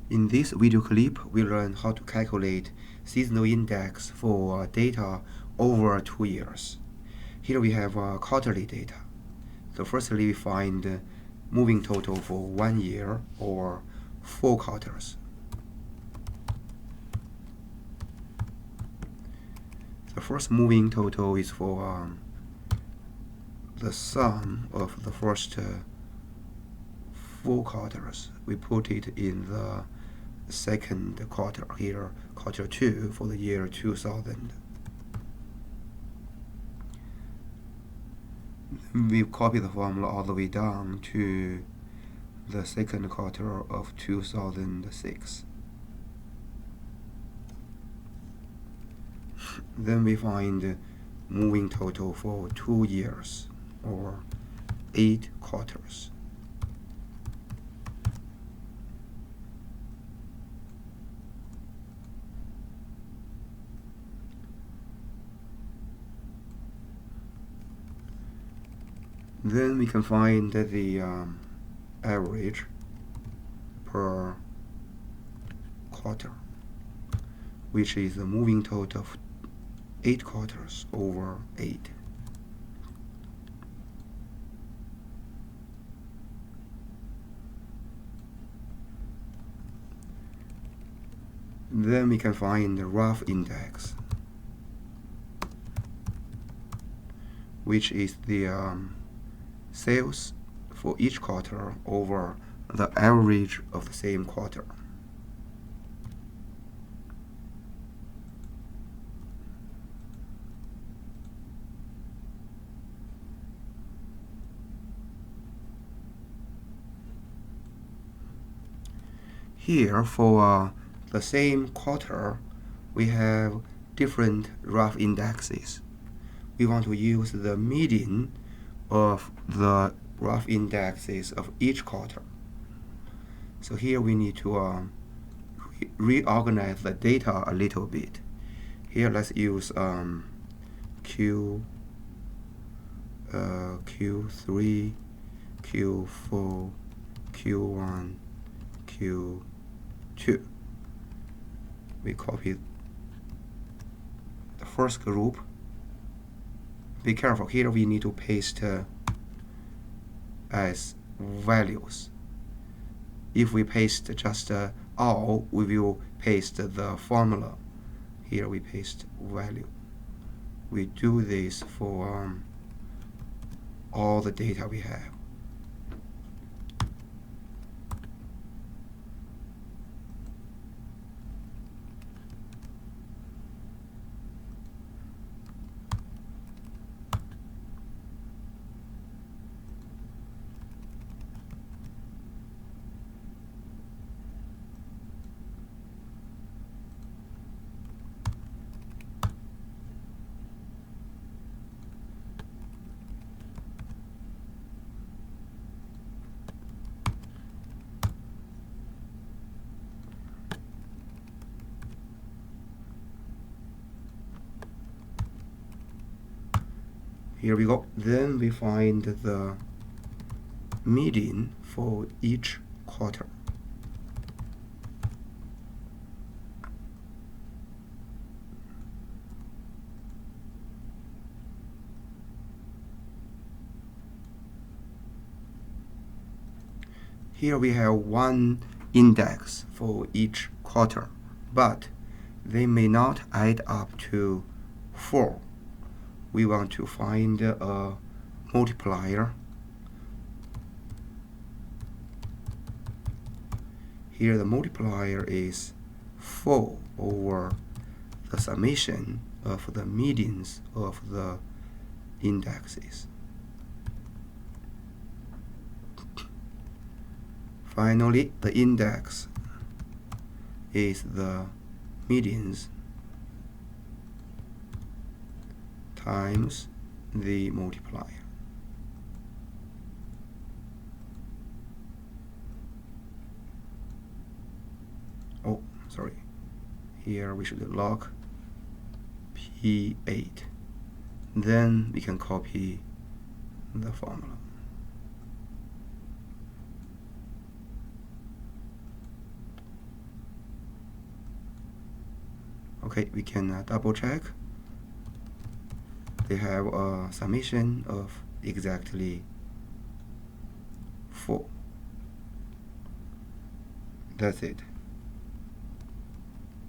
In this video clip, we learn how to calculate seasonal index for data over 2 years. Here we have quarterly data. So firstly, we find moving total for 1 year or 4 quarters. The first moving total is for the sum of the first 4 quarters. We put it in the second quarter here, quarter 2 for the year 2000. We copy the formula all the way down to the second quarter of 2006. Then we find moving total for 2 years or 8 quarters. Then we can find the average per quarter, which is the moving total of 8 quarters over 8. Then we can find the rough index, which is the sales for each quarter over the average of the same quarter. Here for the same quarter, we have different rough indexes. We want to use the median of the rough indexes of each quarter. So here we need to reorganize the data a little bit. Here let's use Q3, Q4, Q1, Q2. We copy the first group. Be careful, here we need to paste as values. If we paste just all, we will paste the formula. Here we paste value. We do this for all the data we have. Here we go. Then we find the median for each quarter. Here we have one index for each quarter, but they may not add up to 4. We want to find a multiplier. Here the multiplier is 4 over the summation of the medians of the indexes. Finally, the index is the medians times the multiplier. Oh, sorry. Here we should log P8. Then we can copy the formula. Okay, we can double check. They have a summation of exactly 4. That's it.